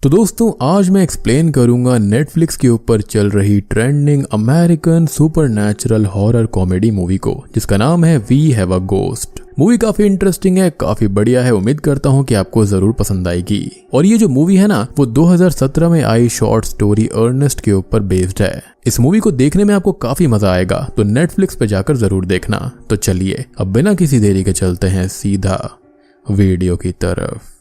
तो दोस्तों आज मैं एक्सप्लेन करूंगा नेटफ्लिक्स के ऊपर चल रही trending American supernatural horror comedy movie को, जिसका नाम है we have a ghost. Movie काफी इंटरेस्टिंग है, काफी बढ़िया है। उम्मीद करता हूँ कि आपको जरूर पसंद आएगी। और ये जो मूवी है ना, वो 2017 में आई शॉर्ट स्टोरी अर्नेस्ट के ऊपर बेस्ड है। इस मूवी को देखने में आपको काफी मजा आएगा, तो नेटफ्लिक्स पे जाकर जरूर देखना। तो चलिए अब बिना किसी देरी के चलते हैं सीधा वीडियो की तरफ।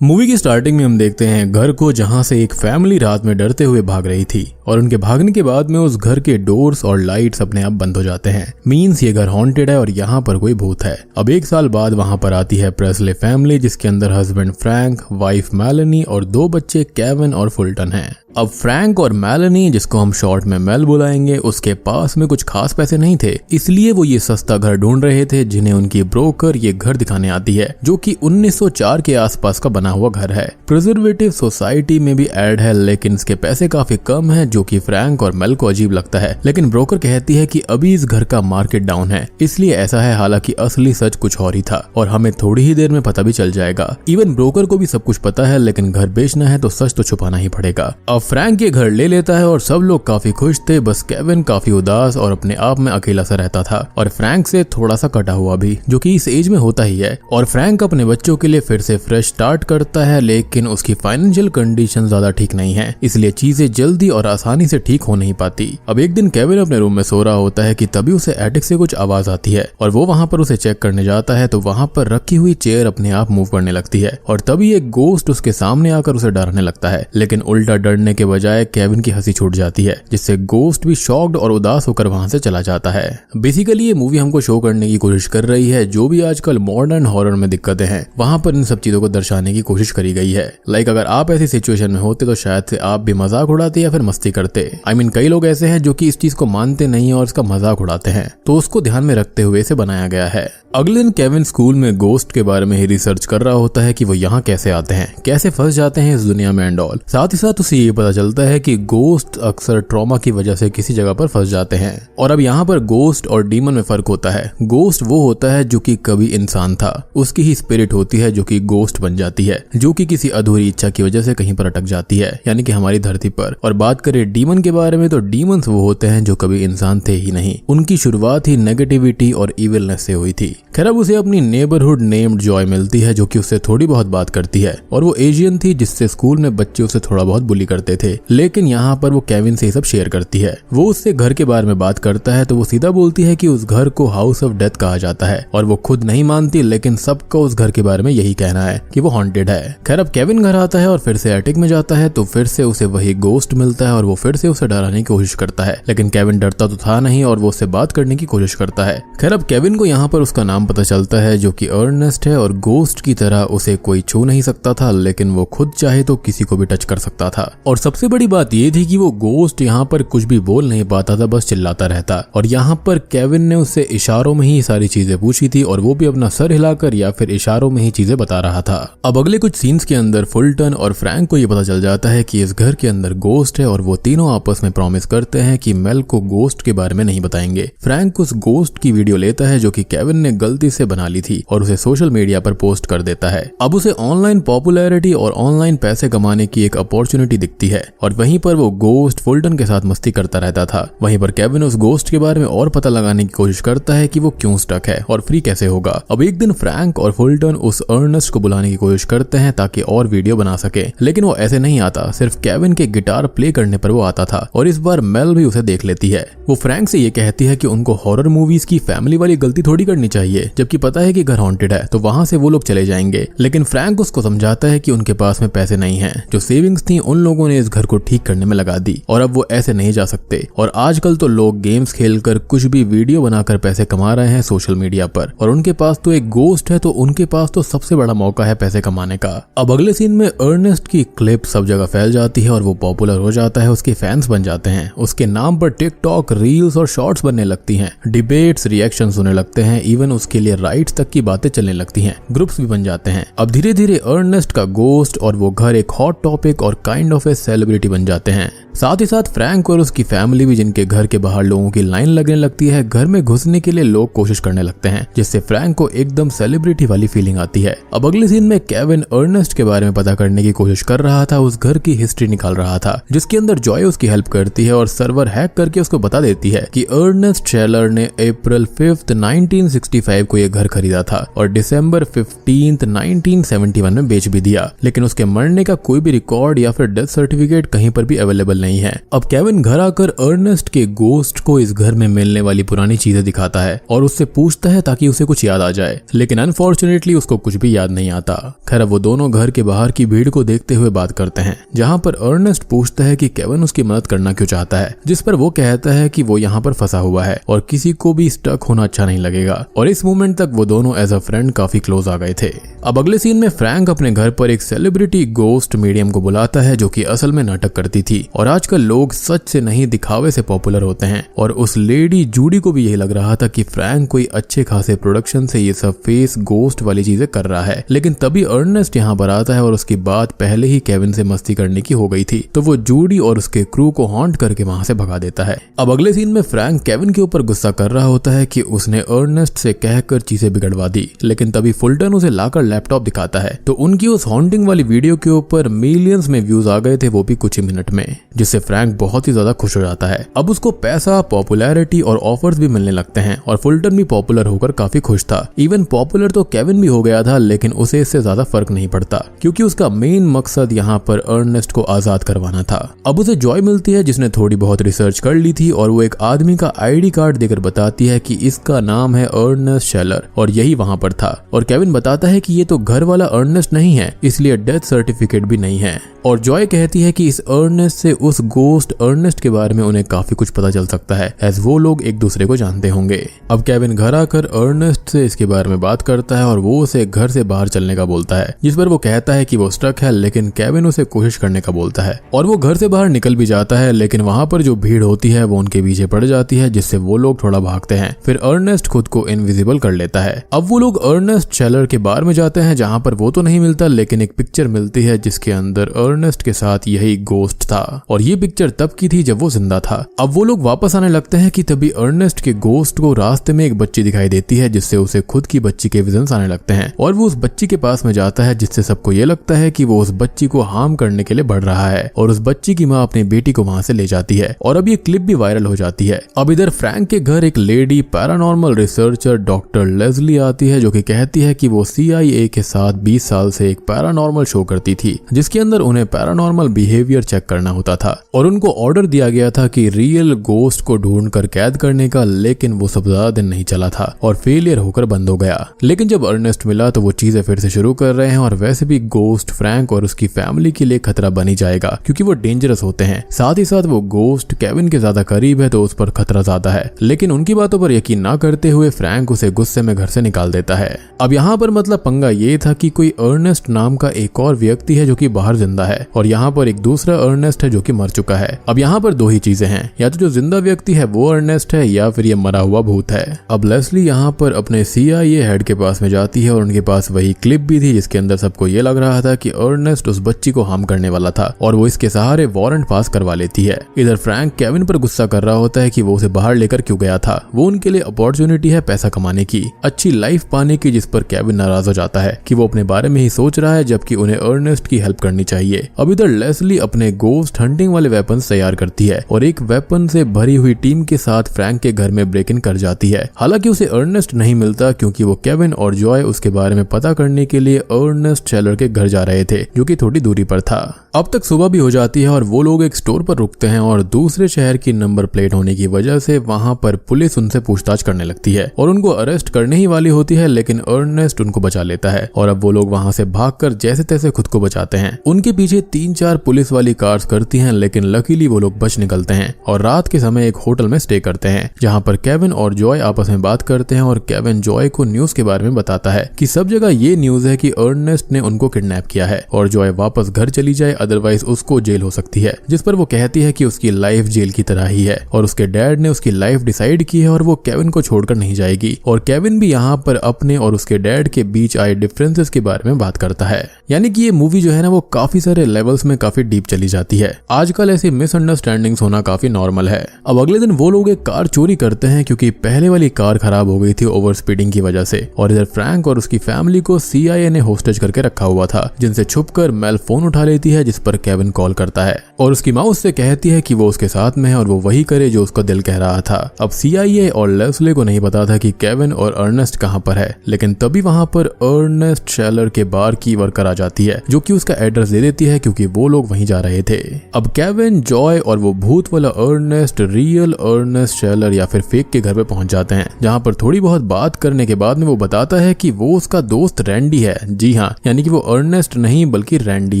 मूवी की स्टार्टिंग में हम देखते हैं घर को, जहां से एक फैमिली रात में डरते हुए भाग रही थी और उनके भागने के बाद में उस घर के डोर्स और लाइट्स अपने आप बंद हो जाते हैं। मींस ये घर हॉन्टेड है और यहाँ पर कोई भूत है। अब 1 साल बाद वहां पर आती है प्रेस्ले फैमिली, जिसके अंदर हस्बैंड फ्रैंक, वाइफ मेलेनी और 2 बच्चे केविन और फुल्टन हैं। अब फ्रैंक और मेलेनी, जिसको हम शॉर्ट में मेल बुलाएंगे, उसके पास में कुछ खास पैसे नहीं थे, इसलिए वो ये सस्ता घर ढूंढ रहे थे जिन्हें उनकी ब्रोकर ये घर दिखाने आती है, जो कि 1904 के आसपास का बना हुआ घर है। प्रिजर्वेटिव सोसाइटी में भी ऐड है, लेकिन इसके पैसे काफी कम है, जो कि फ्रैंक और मेल को अजीब लगता है। लेकिन ब्रोकर कहती है कि अभी इस घर का मार्केट डाउन है, इसलिए ऐसा है। हालांकि असली सच कुछ और ही था और हमें थोड़ी ही देर में पता भी चल जाएगा। इवन ब्रोकर को भी सब कुछ पता है, लेकिन घर बेचना है तो सच तो छुपाना ही पड़ेगा। अब फ्रैंक ये घर ले लेता है और सब लोग काफी खुश थे। बस केविन काफी उदास और अपने आप में अकेला सा रहता था और फ्रैंक से थोड़ा सा कटा हुआ भी, जो कि इस एज में होता ही है। और फ्रैंक अपने बच्चों के लिए फिर से फ्रेश स्टार्ट करता है, लेकिन उसकी फाइनेंशियल कंडीशन ज्यादा ठीक नहीं है, इसलिए चीजें जल्दी और आसानी से ठीक हो नहीं पाती। अब एक दिन केविन अपने रूम में सो रहा होता है कि तभी उसे एटिक से कुछ आवाज आती है और वो वहां पर उसे चेक करने जाता है, तो वहां पर रखी हुई चेयर अपने आप मूव करने लगती है और तभी एक गोस्ट उसके सामने आकर उसे डराने लगता है। लेकिन उल्टा डरने के बजाय केविन की हंसी छूट जाती है, जिससे गोस्ट भी शॉक्ड और उदास होकर वहां से चला जाता है। बेसिकली ये मूवी हमको शो करने की कोशिश कर रही है जो भी आजकल मॉडर्न हॉरर में दिक्कतें हैं, वहां पर इन सब चीजों को दर्शाने की कोशिश करी गई है। लाइक अगर आप ऐसी सिचुएशन में होते तो शायद से आप भी मजाक उड़ाते या फिर मस्ती करते। आई मीन कई लोग ऐसे हैं जो कि इस चीज को मानते नहीं और इसका मजाक उड़ाते हैं, तो उसको ध्यान में रखते हुए इसे बनाया गया है। अगले दिन केविन स्कूल में गोस्ट के बारे में ही रिसर्च कर रहा होता है कि वो यहाँ कैसे आते हैं, कैसे फंस जाते हैं इस दुनिया में एंड ऑल। साथ ही साथ उसे ये पता चलता है कि गोस्ट अक्सर ट्रॉमा की वजह से किसी जगह पर फंस जाते हैं। और अब यहाँ पर गोस्ट और डीमन में फर्क होता है। गोस्ट वो होता है जो कि कभी इंसान था, उसकी ही स्पिरिट होती है जो कि गोस्ट बन जाती है, जो कि किसी अधूरी इच्छा की वजह से कहीं पर अटक जाती है, यानी कि हमारी धरती पर। और बात करें डीमन के बारे में, तो डीमंस वो होते हैं जो कभी इंसान थे ही नहीं, उनकी शुरुआत ही नेगेटिविटी और इविलनेस से हुई थी। खैर अब उसे अपनी नेबरहुड नेम्ड जॉय मिलती है, जो कि उससे थोड़ी बहुत बात करती है, और वो एशियन थी, जिससे स्कूल में बच्चे उसे थोड़ा बहुत बुली करते थे। लेकिन यहाँ पर वो केविन से सब शेयर करती है। वो उससे घर के बारे में बात करता है, तो वो सीधा बोलती है कि उस घर को हाउस ऑफ डेथ कहा जाता है, और वो खुद नहीं मानती, लेकिन सबको उस घर के बारे में यही कहना है कि वो हॉन्टेड है। खैर अब केविन घर आता है और फिर से एटिक में जाता है, तो फिर से उसे वही गोस्ट मिलता है और वो फिर से उसे डराने की कोशिश करता है। लेकिन केविन डरता तो था नहीं और वो उससे बात करने की कोशिश करता है। खैर अब केविन को यहाँ पर उसका नाम पता चलता है, जो कि अर्नेस्ट है, और गोस्ट की तरह उसे कोई छू नहीं सकता था, लेकिन वो खुद चाहे तो किसी को भी टच कर सकता था। और सबसे बड़ी बात ये थी कि वो गोस्ट यहाँ पर कुछ भी बोल नहीं पाता था, बस चिल्लाता रहता। और यहाँ पर केविन ने उससे इशारों में ही सारी चीजें पूछी थी और वो भी अपना सर हिलाकर या फिर इशारों में ही चीजें बता रहा था। अब अगले कुछ सीन्स के अंदर फुल्टन और फ्रैंक को ये पता चल जाता है कि इस घर के अंदर गोस्ट है, और वो तीनों आपस में प्रॉमिस करते हैं कि मेल को गोस्ट के बारे में नहीं बताएंगे। फ्रैंक उस गोस्ट की वीडियो लेता है जो कि केविन ने गलती से बना ली थी और उसे सोशल मीडिया पर पोस्ट कर देता है। अब उसे ऑनलाइन पॉपुलैरिटी और ऑनलाइन पैसे कमाने की एक अपॉर्चुनिटी दिखती है, और वहीं पर वो गोस्ट फुल्टन के साथ मस्ती करता रहता था। वहीं पर केविन उस गोस्ट के बारे में और पता लगाने की कोशिश करता है कि वो क्यों स्टक है और फ्री कैसे होगा। अब एक दिन फ्रैंक और फुल्टन उस अर्नेस्ट को बुलाने की कोशिश करते हैं ताकि और वीडियो बना सके, लेकिन वो ऐसे नहीं आता, सिर्फ केविन के गिटार प्ले करने पर वो आता था। और इस बार मेल भी उसे देख लेती है। वो फ्रैंक से ये कहती है कि उनको हॉरर मूवीज की फैमिली वाली गलती थोड़ी करनी चाहिए, जबकि पता है कि घर हॉन्टेड है तो वहां से वो लोग चले जाएंगे। लेकिन फ्रैंक उसको समझाता है कि उनके पास में पैसे नहीं है, जो सेविंग्स थी उन लोगों ने इस घर को ठीक करने में लगा दी और अब वो ऐसे नहीं जा सकते। और आजकल तो लोग गेम्स खेलकर कुछ भी वीडियो बनाकर पैसे कमा रहे हैं सोशल मीडिया पर, और उनके पास तो एक गोस्ट है, तो उनके पास तो सबसे बड़ा मौका है पैसे कमाने का। अब अगले सीन में अर्नेस्ट की क्लिप सब जगह फैल जाती है और वो पॉपुलर हो जाता है, उसके फैंस बन जाते हैं। उसके नाम पर टिकटॉक, रील्स और शॉर्ट्स बनने लगती हैं, डिबेट्स, रिएक्शंस होने लगते हैं, इवन उसके लिए राइट्स तक की बातें चलने लगती हैं, ग्रुप्स भी बन जाते हैं। अब धीरे धीरे अर्नेस्ट का गोस्ट और वो घर एक हॉट टॉपिक और काइंड ऑफ ए सेलिब्रिटी बन जाते हैं। साथ ही साथ फ्रैंक और उसकी फैमिली भी, जिनके घर के बाहर लोगों की लाइन लगने लगती है। घर में घुसने के लिए लोग कोशिश करने लगते हैं, जिससे फ्रैंक को एकदम सेलिब्रिटी वाली फीलिंग आती है। अब अगले सीन में केविन अर्नेस्ट के बारे में पता करने की कोशिश कर रहा था, उस घर की हिस्ट्री निकाल रहा था, जिसके अंदर जॉय उसकी हेल्प करती है और सर्वर हैक करके उसको बता देती है कि अर्नेस्ट शेलर ने अप्रैल 5, 1965 को यह घर खरीदा था और दिसंबर 15, 1971 में बेच भी दिया, लेकिन उसके मरने का कोई भी रिकॉर्ड या फिर डेथ सर्टिफिकेट कहीं पर भी अवेलेबल नहीं है। अब केविन घर आकर अर्नेस्ट के गोस्ट को इस घर में मिलने वाली पुरानी चीजें दिखाता है और उससे पूछता है ताकि उसे कुछ याद आ जाए, लेकिन अनफॉर्चुनेटली उसको कुछ भी याद नहीं आता। खैर, वो दोनों घर के बाहर की भीड़ को देखते हुए बात करते हैं, जहाँ पर अर्नेस्ट पूछता है कि केविन उसकी मदद करना क्यों चाहता है, जिस पर वो कहता है कि वो यहाँ पर फंसा हुआ है और किसी को भी स्टक होना अच्छा नहीं लगेगा। और इस मोमेंट तक वो दोनों एज अ फ्रेंड काफी क्लोज आ गए थे। अब अगले सीन में फ्रैंक अपने घर पर एक सेलिब्रिटी गोस्ट मीडियम को बुलाता है, जो कि असल में नाटक करती थी और आजकल लोग सच से नहीं दिखावे से पॉपुलर होते हैं। और उस लेडी जूडी को भी यही लग रहा था कि फ्रैंक कोई अच्छे खासे प्रोडक्शन से ये सब फेस गोस्ट वाली चीजें कर रहा है, लेकिन तभी अर्नेस्ट यहाँ पर आता है और उसकी बात पहले ही केविन से मस्ती करने की हो गई थी, तो वो जूडी और उसके क्रू को हॉन्ट करके वहां से भगा देता है। अब अगले सीन में फ्रैंक केविन के ऊपर गुस्सा कर रहा होता है कि उसने अर्नेस्ट से कहकर चीजें बिगड़वा दी, लेकिन तभी फुल्टन उसे लाकर लैपटॉप दिखाता है, तो उनकी उस हॉन्टिंग वाली वीडियो के ऊपर मिलियंस में व्यूज आ गए थे, वो भी कुछ ही मिनट में, जिससे फ्रैंक बहुत ही ज्यादा खुश हो जाता है। अब उसको पैसा, पॉपुलैरिटी और ऑफर्स भी मिलने लगते हैं और फुल्टन भी पॉपुलर होकर काफी खुश था। इवन पॉपुलर तो केविन भी हो गया था, लेकिन उसे इससे ज्यादा फर्क नहीं पड़ता, क्योंकि उसका मेन मकसद यहाँ पर अर्नेस्ट को आजाद करवाना था। अब उसे जॉय मिलती है, जिसने थोड़ी बहुत रिसर्च कर ली थी और वो एक आदमी का आईडी कार्ड देकर बताती है कि इसका नाम है अर्नेस्ट शेलर और यही वहां पर था। और केविन बताता है कि ये तो घर वाला अर्नेस्ट नहीं है, इसलिए डेथ सर्टिफिकेट भी नहीं है। और जॉय कहती है कि इस अर्नेस्ट से उस गोस्ट अर्नेस्ट के बारे में उन्हें काफी कुछ पता चल सकता है, एज वो लोग एक दूसरे को जानते होंगे। अब केविन घर आकर अर्नेस्ट से इसके बारे में बात करता है और वो उसे घर से बाहर चलने का बोलता है, जिस पर वो कहता है कि वो स्टक है, लेकिन केविन उसे कोशिश करने का बोलता है और वो घर से बाहर निकल भी जाता है, लेकिन वहां पर जो भीड़ होती है वो उनके पीछे पड़ जाती है, जिससे वो लोग थोड़ा भागते हैं। फिर अर्नेस्ट खुद को इनविजिबल कर लेता है। अब वो लोग अर्नेस्ट शेलर के बार में जाते हैं, जहां पर वो तो नहीं मिलता, लेकिन एक पिक्चर मिलती है जिसके अंदर अर्नेस्ट के साथ यही गोस्ट था और ये पिक्चर तब की थी जब वो जिंदा था। अब वो लोग वापस आने लगते हैं कि तभी अर्नेस्ट के गोस्ट को रास्ते में एक बच्ची दिखाई देती है, जिससे उसे खुद की बच्ची के विजन्स आने लगते हैं और वो उस बच्ची के पास में जाता है, जिससे सबको ये लगता है कि वो उस बच्ची को हार्म करने के लिए बढ़ रहा है और उस बच्ची की माँ अपनी बेटी को वहां से ले जाती है और अब ये क्लिप भी वायरल हो जाती है। अब इधर फ्रैंक के घर एक lady paranormal researcher doctor Leslie आती है, जो कि कहती है कि वो CIA के साथ 20 साल से एक पैरानॉर्मल शो करती थी, जिसके अंदर उन्हें पैरानॉर्मल बिहेवियर चेक करना होता था और उनको ऑर्डर दिया गया था कि रियल गोस्ट को ढूंढकर कैद करने का, लेकिन वो सब ज्यादा दिन नहीं चला था और फेलियर होकर बंद हो गया। लेकिन जब अर्नेस्ट मिला तो वो चीजें फिर से शुरू कर रहे हैं और वैसे भी गोस्ट फ्रैंक और उसकी फैमिली के लिए खतरा बनी जाएगा, क्योंकि वो डेंजरस होते हैं। साथ ही साथ वो गोस्ट केविन के ज्यादा करीब है, तो उस पर खतरा ज्यादा है। लेकिन उनकी बातों पर यकीन ना करते हुए फ्रैंक उसे गुस्से में घर से निकाल देता है। अब यहाँ पर मतलब पंगा ये था कि कोई अर्नेस्ट नाम का एक और व्यक्ति है जो कि बाहर जिंदा है और यहाँ पर एक दूसरा अर्नेस्ट है जो कि मर चुका है। अब यहाँ पर दो ही चीजें हैं, या तो जो जिंदा व्यक्ति है वो अर्नेस्ट है या फिर ये मरा हुआ भूत है। अब लेस्ली यहाँ पर अपने CIA हेड के पास में जाती है और उनके पास वही क्लिप भी थी, जिसके अंदर सबको ये लग रहा था कि अर्नेस्ट उस बच्ची को हार्म करने वाला था और वो इसके सहारे वारंट पास करवा लेती है। इधर फ्रैंक केविन पर गुस्सा कर रहा होता है कि वो उसे बाहर लेकर क्यों गया था, वो उनके लिए अपॉर्चुनिटी है पैसा कमाने की, अच्छी लाइफ पाने की, जिस पर केविन नाराज हो जाता है कि वो अपने बारे में ही सोच रहा है जबकि उन्हें अर्नेस्ट की हेल्प करनी चाहिए। अब इधर लेस्ली अपने गोस्ट हंटिंग वाले वेपन्स तैयार करती है और एक वेपन से भरी हुई टीम के साथ फ्रैंक के घर में ब्रेक इन कर जाती है। हालांकि उसे अर्नेस्ट नहीं मिलता, क्योंकि वो केविन और जॉय उसके बारे में पता करने के लिए अर्नेस्ट शेलर के घर जा रहे थे, जो कि थोड़ी दूरी पर था। अब तक सुबह भी हो जाती है और वो लोग एक स्टोर पर रुकते हैं और दूसरे शहर की नंबर प्लेट होने की वजह से वहां पर पुलिस उनसे पूछताछ करने लगती है और उनको अरेस्ट करने ही वाली होती है, लेकिन अर्नेस्ट उनको बचा लेता है और अब वो लोग वहां से भागकर जैसे तैसे खुद को बचाते हैं। उनके पीछे 3-4 पुलिस वाली कार्स करती हैं, लेकिन लकीली वो लोग बच निकलते हैं और रात के समय एक होटल में स्टे करते हैं, जहां पर केविन और जॉय आपस में बात करते हैं और केविन जॉय को न्यूज के बारे में बताता है कि सब जगह ये न्यूज है कि अर्नेस्ट ने उनको किडनैप किया है और जॉय वापस घर चली जाए, अदरवाइज उसको जेल हो सकती है। जिस पर वो कहती है कि उसकी लाइफ जेल की तरह ही है और उसके डैड ने उसकी लाइफ डिसाइड की है और वो केविन को छोड़कर नहीं जाएगी। और केविन भी यहाँ पर अपने और उसके डैड के बीच आए डिफरेंसेस के बारे में बात करता है। यानी कि ये मूवी जो है ना वो काफी सारे लेवल्स में काफी डीप चली जाती है। आज आजकल ऐसी मिसअंडरस्टैंडिंग्स होना काफी नॉर्मल है। अब अगले दिन वो लोग एक कार चोरी करते हैं क्योंकि पहले वाली कार खराब हो गई थी ओवर स्पीडिंग की वजह से, और इधर फ्रैंक और उसकी फैमिली को CIA ने होस्टेज करके रखा हुआ था, जिनसे छुपकर मेल फोन उठा लेती है, जिस पर केविन कॉल करता है और उसकी माँ उससे कहती है कि वो उसके साथ में है और वो वही करे जो उसका दिल कह रहा था। अब CIA और लेस्ली को नहीं पता था कि केविन और अर्नेस्ट कहाँ पर है, लेकिन तभी वहां पर अर्नेस्ट शेलर के बार की वर्कर आ जाती है, जो कि उसका एड्रेस दे देती है क्योंकि वो लोग वहीं जा रहे थे। अब केविन, जॉय और वो भूत वाला अर्नेस्ट रियल अर्नेस्ट शेलर या फिर फेक के घर पे पहुंच जाते हैं, जहां पर थोड़ी बहुत बात करने के बाद में वो बताता है कि वो उसका दोस्त रैंडी है। जी हाँ, यानी कि वो अर्नेस्ट नहीं बल्कि रैंडी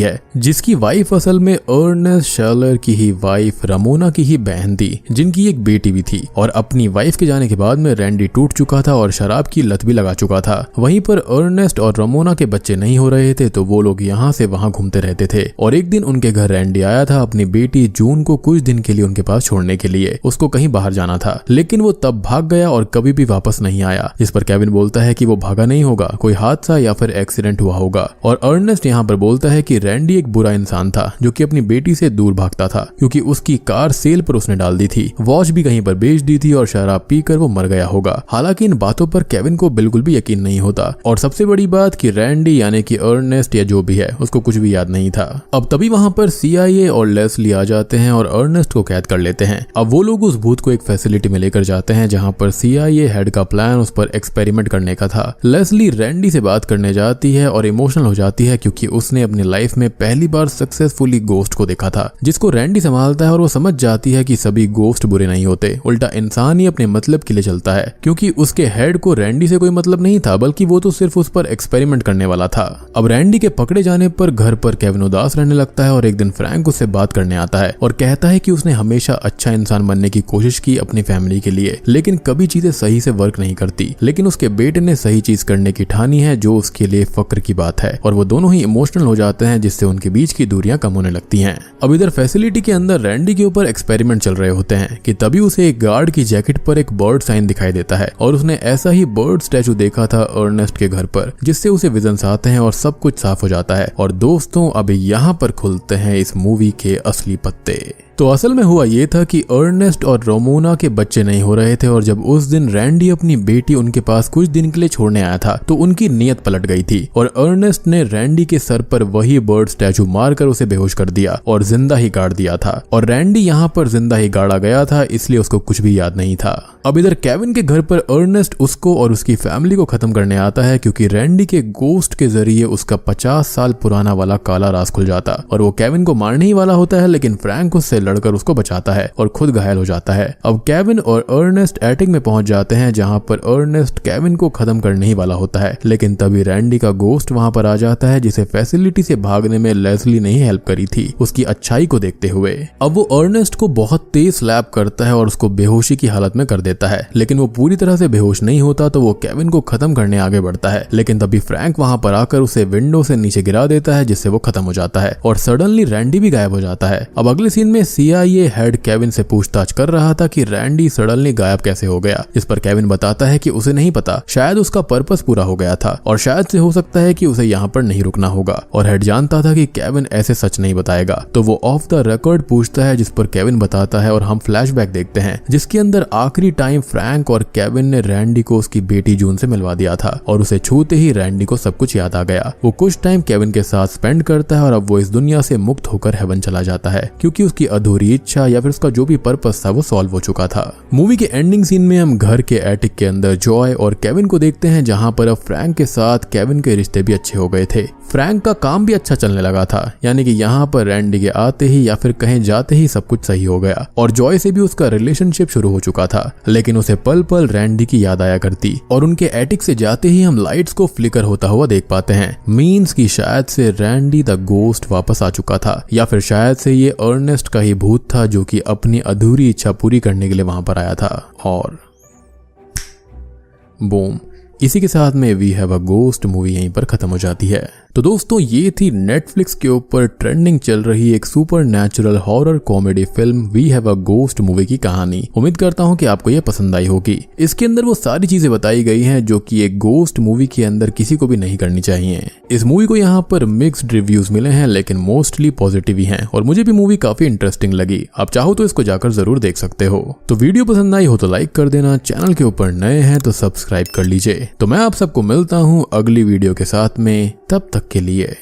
है, जिसकी वाइफ असल में अर्नेस्ट शेलर की ही वाइफ रमोना की ही बहन थी, जिनकी एक बेटी भी थी। और अपनी वाइफ के जाने के बाद में रैंडी टूट चुका था और शराब की लत भी लगा चुका था। वहीं पर अर्नेस्ट और रमोना के बच्चे नहीं हो रहे थे, तो वो लोग यहाँ से वहाँ घूमते रहते थे। और एक दिन उनके घर रैंडी आया था अपनी बेटी जून को कुछ दिन के लिए उनके पास छोड़ने के लिए। उसको कहीं बाहर जाना था, लेकिन वो तब भाग गया और कभी भी वापस नहीं आया। जिस पर केविन बोलता है कि वो भागा नहीं होगा, कोई हादसा या फिर एक्सीडेंट हुआ होगा। और अर्नेस्ट यहाँ पर बोलता है कि रैंडी एक बुरा इंसान था जो कि अपनी बेटी से दूर भागता था, क्योंकि उसकी कार सेल पर उसने डाल दी थी, वॉच भी कहीं पर बेच दी थी और शराब पीकर वो मर गया होगा। हालांकि इन बातों पर केविन को बिल्कुल भी यकीन नहीं होता। और सबसे बड़ी बात कि रैंडी यानी कि अर्नेस्ट या जो भी है उसको कुछ भी याद नहीं था। अब तभी वहां पर CIA और लेस्ली आ जाते हैं और अर्नेस्ट को कैद कर लेते हैं। अब वो लोग उस भूत को एक फैसिलिटी में लेकर जाते हैं जहां पर CIA हेड का प्लान उस पर एक्सपेरिमेंट करने का था। लेस्ली रैंडी से बात करने जाती है और इमोशनल हो जाती है क्योंकि उसने अपनी लाइफ में पहली बार सक्सेसफुली गोस्ट को देखा था, जिसको रैंडी संभालता है। और वो समझ जाती है कि सभी गोस्ट बुरे नहीं होते, उल्टा इंसान ही अपने मतलब के लिए चलता है, क्योंकि उसके हेड को रैंडी से कोई मतलब नहीं था, बल्कि वो तो सिर्फ उस पर एक्सपेरिमेंट करने वाला था। अब रैंडी के पकड़े जाने पर घर पर केविन उदास रहने लगता है और एक दिन फ्रैंक उससे बात करने आता है और कहता है कि उसने हमेशा अच्छा इंसान बनने की कोशिश की अपनी फैमिली के लिए, लेकिन कभी चीजें सही से वर्क नहीं करती। लेकिन उसके बेटे ने सही चीज करने की ठानी है, जो उसके लिए फक्र की बात है। और वो दोनों ही इमोशनल हो जाते हैं, जिससे उनके बीच की दूरियां कम होने लगती हैं। अब इधर फैसिलिटी के अंदर रैंडी के ऊपर एक्सपेरिमेंट चल रहे होते हैं कि तभी उसे एक गार्ड की जैकेट पर एक बर्ड साइन दिखाई देता है और उसने ऐसा ही बर्ड स्टैचू देखा था अर्नेस्ट के घर पर, जिससे उसे विजन्स आते हैं और सब कुछ साफ हो जाता है। और दोस्तों, अब यहाँ पर खुलते हैं इस मूवी के असली पत्ते। तो असल में हुआ ये था कि अर्नेस्ट और रमोना के बच्चे नहीं हो रहे थे, और जब उस दिन रैंडी अपनी बेटी उनके पास कुछ दिन के लिए छोड़ने आया था तो उनकी नीयत पलट गई थी और अर्नेस्ट ने रैंडी के सर पर वही बर्ड स्टैचू मारकर उसे बेहोश कर दिया और जिंदा ही गाड़ दिया था। और रैंडी यहाँ पर जिंदा ही गाड़ा गया था, इसलिए उसको कुछ भी याद नहीं था। अब इधर केविन के घर पर अर्नेस्ट उसको और उसकी फैमिली को खत्म करने आता है, क्योंकि रैंडी के गोस्ट के जरिए उसका 50 साल पुराना वाला काला राज खुल जाता और वो केविन को मारने ही वाला होता है, लेकिन फ्रैंक उससे लड़कर उसको बचाता है और खुद घायल हो जाता है। अब केविन और अर्नेस्ट एटिक में पहुंच जाते हैं, जहां पर अर्नेस्ट केविन को खत्म करने ही वाला होता है, लेकिन तभी रैंडी का गोस्ट वहां पर आ जाता है, जिसे फैसिलिटी से भागने में लेस्ली ने ही हेल्प करी थी उसकी अच्छाई को देखते हुए। अब वो अर्नेस्ट को बहुत तेज स्लैप करता है और उसको बेहोशी की हालत में कर देता है, लेकिन वो पूरी तरह से बेहोश नहीं होता, तो वो केविन को खत्म करने आगे बढ़ता है। लेकिन तभी फ्रैंक वहां पर आकर उसे विंडो से नीचे गिरा देता है, जिससे वो खत्म हो जाता है और सडनली रैंडी भी गायब हो जाता है। अब अगले सीन में CIA हेड केविन से पूछताछ कर रहा था कि रैंडी सडनली गायब कैसे हो गया, जिस पर केविन बताता है कि उसे नहीं पता, शायद उसका पर्पस पूरा हो गया था और शायद से हो सकता है कि उसे यहाँ पर नहीं रुकना होगा। और हेड जानता था कि केविन ऐसे सच नहीं बताएगा, तो वो ऑफ द रिकॉर्ड पूछता है, जिस पर केविन बताता है और हम फ्लैशबैक देखते हैं, जिसके अंदर आखिरी टाइम फ्रैंक और केविन ने रैंडी को उसकी बेटी जून से मिलवा दिया था और उसे छूते ही रैंडी को सब कुछ याद आ गया। वो कुछ टाइम केविन के साथ स्पेंड करता है और अब वो इस दुनिया से मुक्त होकर हेवन चला जाता है, क्योंकि उसकी अधूरी इच्छा या फिर उसका जो भी पर्पस था वो सॉल्व हो चुका था। मूवी के एंडिंग सीन में हम घर के एटिक के अंदर जॉय और केविन को देखते हैं, जहां पर अब फ्रैंक के साथ केविन के रिश्ते भी अच्छे हो गए थे। फ्रैंक का काम भी अच्छा चलने लगा था, यानी कि यहाँ पर रैंडी के आते ही या फिर कहीं जाते ही सब कुछ सही हो गया और जॉय से भी उसका रिलेशनशिप शुरू हो चुका था। लेकिन उसे पल पल रैंडी की याद आया करती और उनके एटिक से जाते ही हम लाइट्स को फ्लिकर होता हुआ देख पाते हैं। मीन्स की शायद से रैंडी द गोस्ट वापस आ चुका था, या फिर शायद से ये अर्नेस्ट का ही भूत था जो कि अपनी अधूरी इच्छा पूरी करने के लिए वहां पर आया था। और बूम, इसी के साथ में we have a ghost movie यहीं पर खत्म हो जाती है। तो दोस्तों ये थी नेटफ्लिक्स के ऊपर ट्रेंडिंग चल रही एक super natural horror comedy film we have a ghost movie की कहानी। उम्मीद करता हूँ कि आपको ये पसंद आई होगी। इसके अंदर वो सारी चीजें बताई गई हैं जो कि एक गोस्ट मूवी के अंदर किसी को भी नहीं करनी चाहिए। इस मूवी को यहाँ पर मिक्स्ड रिव्यूज मिले हैं लेकिन मोस्टली पॉजिटिव ही हैं और मुझे भी मूवी काफी इंटरेस्टिंग लगी। आप चाहो तो इसको जाकर जरूर देख सकते हो। तो वीडियो पसंद आई हो तो लाइक कर देना, चैनल के ऊपर नए हैं तो सब्सक्राइब कर लीजिए। तो मैं आप सबको मिलता हूँ अगली वीडियो के साथ में, तब तक के लिए।